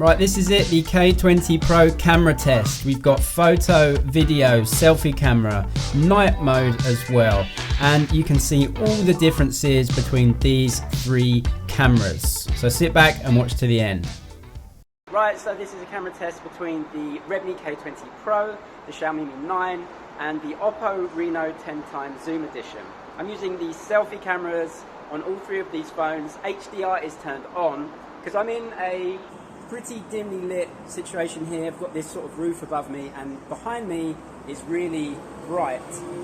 Right, this is it, the K20 Pro camera test. We've got photo, video, selfie camera, night mode as well. And you can see all the differences between these three cameras. So sit back and watch to the end. Right, so this is a camera test between the Redmi K20 Pro, the Xiaomi Mi 9, and the Oppo Reno 10x Zoom Edition. I'm using the selfie cameras on all three of these phones. HDR is turned on because I'm in a pretty dimly lit situation here. I've got this sort of roof above me and behind me is really bright.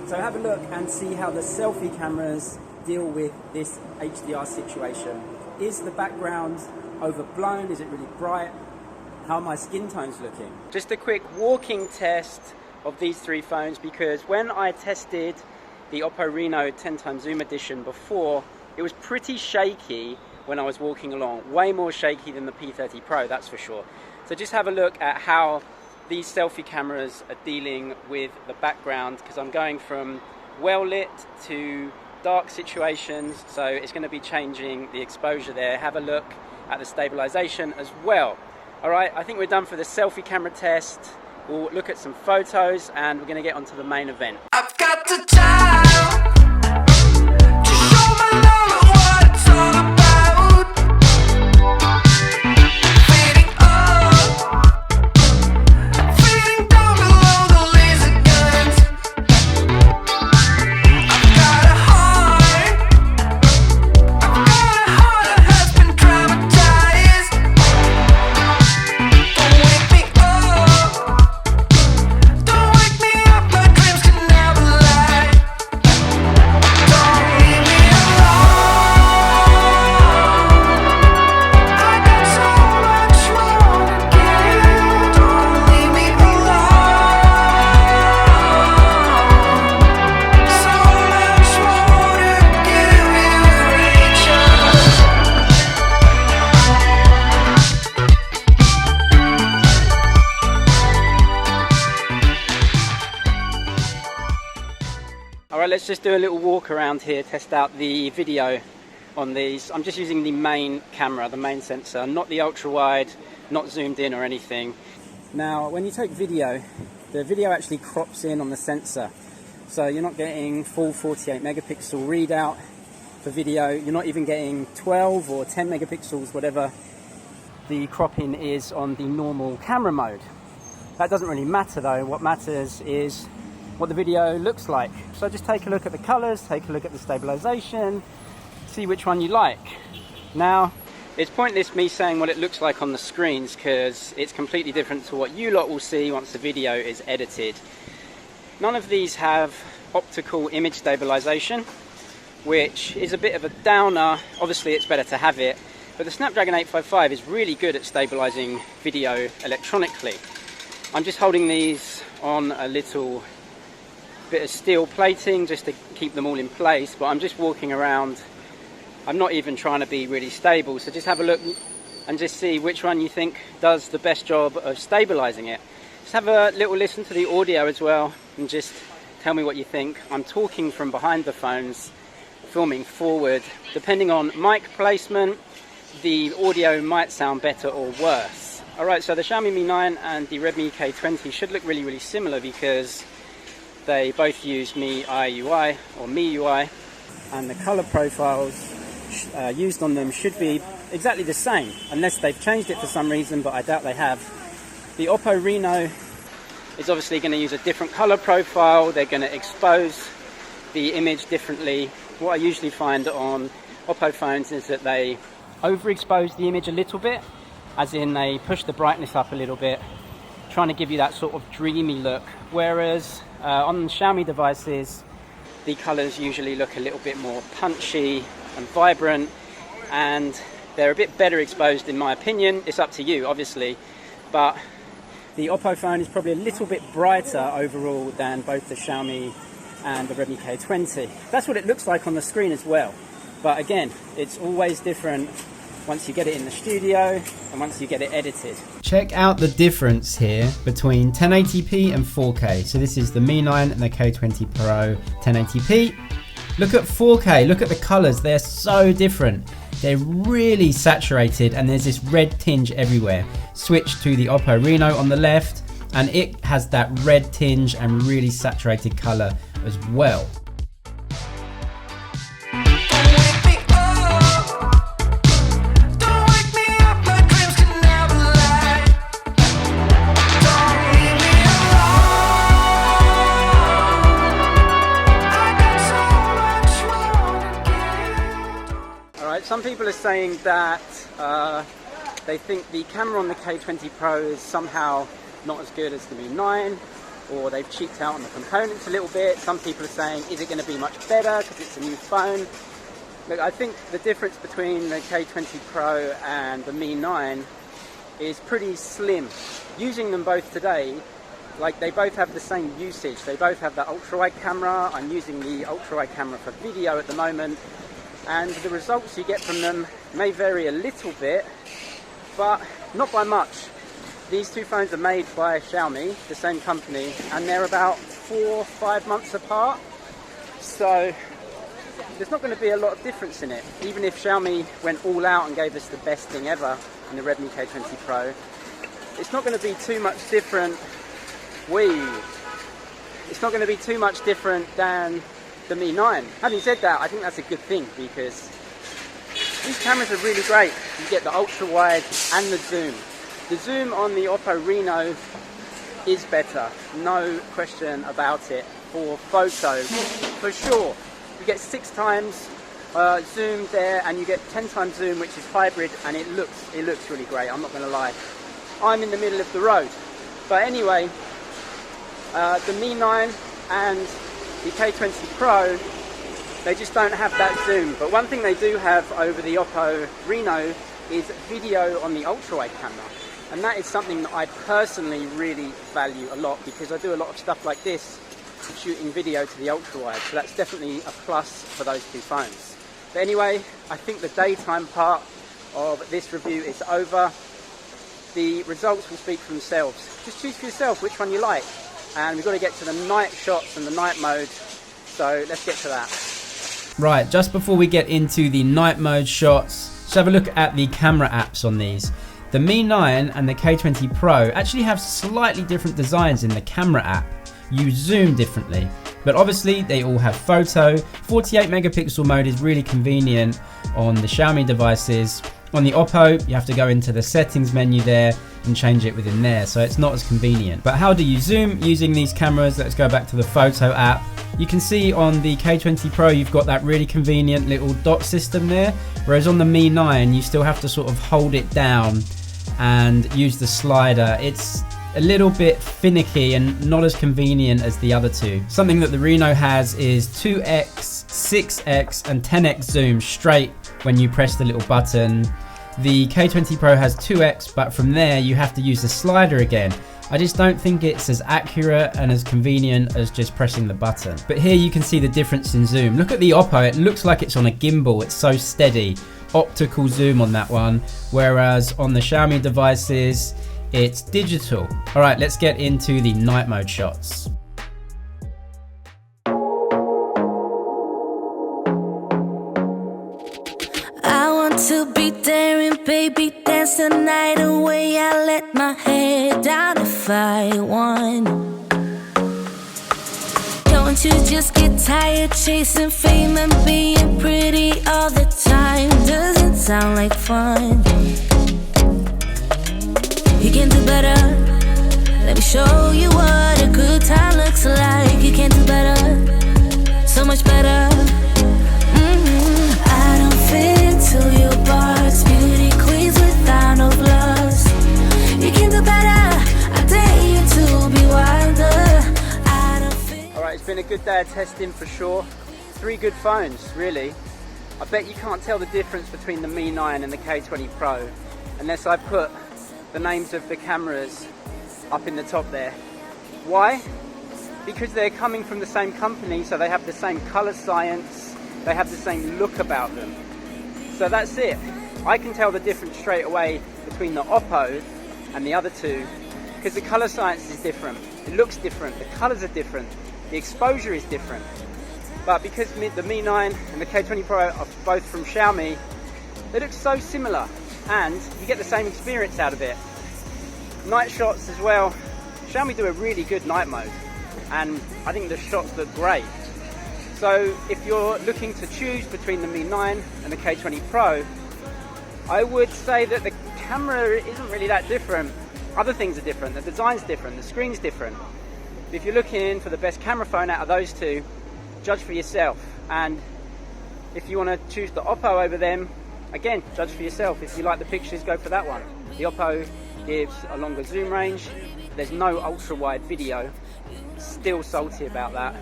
So have a look and see how the selfie cameras deal with this HDR situation. Is the background overblown? Is it really bright? How are my skin tones looking? Just a quick walking test of these three phones, because when I tested the Oppo Reno 10x Zoom Edition before, it was pretty shaky when I was walking along, way more shaky than the P30 Pro, that's for sure. So just have a look at how these selfie cameras are dealing with the background, because I'm going from well lit to dark situations, so it's going to be changing the exposure there. Have a look at the stabilization as well. Alright, I think we're done for the selfie camera test. We'll look at some photos and we're going to get onto the main event. I've got the time to show my love what it's all about. Fading up, fading down below the laser guns. I've got a heart that has been traumatized. Don't wake me up, don't wake me up, my dreams can never lie. Don't leave me alone, I got so much more to give. Don't leave me alone, so much more to give you, Rachel. Alright, let's just do a little walk around here, test out the video on these. I'm just using the main camera, the main sensor, not the ultra wide, not zoomed in or anything. Now, when you take video, the video actually crops in on the sensor. So you're not getting full 48 megapixel readout for video. You're not even getting 12 or 10 megapixels, whatever the cropping is on the normal camera mode. That doesn't really matter though. What matters is what the video looks like. So just take a look at the colors, take a look at the stabilization, see which one you like. Now, it's pointless me saying what it looks like on the screens because it's completely different to what you lot will see once the video is edited. None of these have optical image stabilization, which is a bit of a downer. Obviously it's better to have it, but the Snapdragon 855 is really good at stabilizing video electronically. I'm just holding these on a little bit of steel plating just to keep them all in place, but I'm just walking around. I'm not even trying to be really stable, so just have a look and just see which one you think does the best job of stabilizing it. Just have a little listen to the audio as well and just tell me what you think. I'm talking from behind the phones, filming forward. Depending on mic placement, the audio might sound better or worse. Alright, so the Xiaomi Mi 9 and the Redmi K20 should look really similar because they both use MIUI or MIUI, and the color profiles used on them should be exactly the same, unless they've changed it for some reason, but I doubt they have. The Oppo Reno is obviously going to use a different color profile. They're going to expose the image differently. What I usually find on Oppo phones is that they overexpose the image a little bit, as in they push the brightness up a little bit, trying to give you that sort of dreamy look, whereas on Xiaomi devices the colors usually look a little bit more punchy and vibrant, and they're a bit better exposed in my opinion. It's up to you obviously, but the Oppo phone is probably a little bit brighter overall than both the Xiaomi and the Redmi K20. That's what it looks like on the screen as well, but again, it's always different once you get it in the studio and once you get it edited. Check out the difference here between 1080p and 4K. So this is the Mi 9 and the K20 Pro 1080p. Look at 4K, look at the colors, they're so different. they're really saturated and there's this red tinge everywhere. Switch to the Oppo Reno on the left and it has that red tinge and really saturated color as well. Some people are saying that they think the camera on the K20 Pro is somehow not as good as the Mi 9, or they've cheaped out on the components a little bit. Some people are saying, is it going to be much better because it's a new phone? Look, I think the difference between the K20 Pro and the Mi 9 is pretty slim. Using them both today, like they both have the same usage. They both have the ultra-wide camera. I'm using the ultra-wide camera for video at the moment. And the results you get from them may vary a little bit, but not by much. These two phones are made by Xiaomi, the same company, and they're about 4 or 5 months apart. So there's not going to be a lot of difference in it. Even if Xiaomi went all out and gave us the best thing ever in the Redmi K20 Pro, it's not going to be too much different. It's not going to be too much different than the Mi 9. Having said that, I think that's a good thing because these cameras are really great. You get the ultra wide and the zoom. The zoom on the Oppo Reno is better, no question about it, for photos, for sure. You get 6 times zoom there and you get 10 times zoom, which is hybrid, and it looks really great, I'm not going to lie. I'm in the middle of the road. But anyway, the Mi 9 and the K20 Pro, they just don't have that zoom. But one thing they do have over the Oppo Reno is video on the ultra-wide camera. And that is something that I personally really value a lot because I do a lot of stuff like this, shooting video to the ultra-wide. So that's definitely a plus for those two phones. But anyway, I think the daytime part of this review is over. The results will speak for themselves. Just choose for yourself which one you like. And we've got to get to the night shots and the night mode, so let's get to that. Right, just before we get into the night mode shots, let's have a look at the camera apps on these. The Mi 9 and the K20 Pro actually have slightly different designs in the camera app. You zoom differently, but obviously they all have photo. 48 megapixel mode is really convenient on the Xiaomi devices. On the Oppo, you have to go into the settings menu there and change it within there, so it's not as convenient. But how do you zoom using these cameras? Let's go back to the photo app. You can see on the K20 Pro you've got that really convenient little dot system there, whereas on the Mi 9 you still have to sort of hold it down and use the slider. It's a little bit finicky and not as convenient as the other two. Something that the Reno has is 2x, 6x and 10x zoom straight when you press the little button. The K20 Pro has 2x, but from there you have to use the slider again. I just don't think it's as accurate and as convenient as just pressing the button. But here you can see the difference in zoom. Look at the Oppo, it looks like it's on a gimbal, it's so steady. Optical zoom on that one, whereas on the Xiaomi devices, it's digital. All right, let's get into the night mode shots. To be daring, baby, dance the night away. I let my head down if I won. Don't you just get tired chasing fame and being pretty all the time? Doesn't sound like fun. You can do better. Let me show you what a good time looks like. You can do better, so much better. I don't fit into your box, beauty queens without no flaws. You can do better, I dare you to be wilder. I don't fit. Alright, it's been a good day of testing for sure. 3 good phones, really. I bet you can't tell the difference between the Mi 9 and the K20 Pro unless I put the names of the cameras up in the top there. Why? Because they're coming from the same company, so they have the same color science, they have the same look about them. So that's it. I can tell the difference straight away between the Oppo and the other two because the color science is different, it looks different, the colors are different, the exposure is different. But because the Mi 9 and the K20 Pro are both from Xiaomi, They look so similar, and you get the same experience out of it. Night shots as well. Xiaomi do a really good night mode, and I think the shots look great. So if you're looking to choose between the Mi 9 and the K20 Pro, I would say that the camera isn't really that different. Other things are different, the design's different, the screen's different. But if you're looking for the best camera phone out of those two, judge for yourself. And if you want to choose the Oppo over them, again, judge for yourself. If you like the pictures, go for that one. The Oppo gives a longer zoom range. There's no ultra wide video. Still salty about that.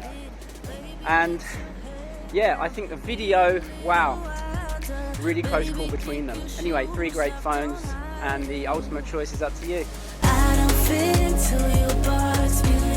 And yeah, I think the video, wow, really close call between them. Anyway, 3 great phones, and the ultimate choice is up to you. I don't fit into your box.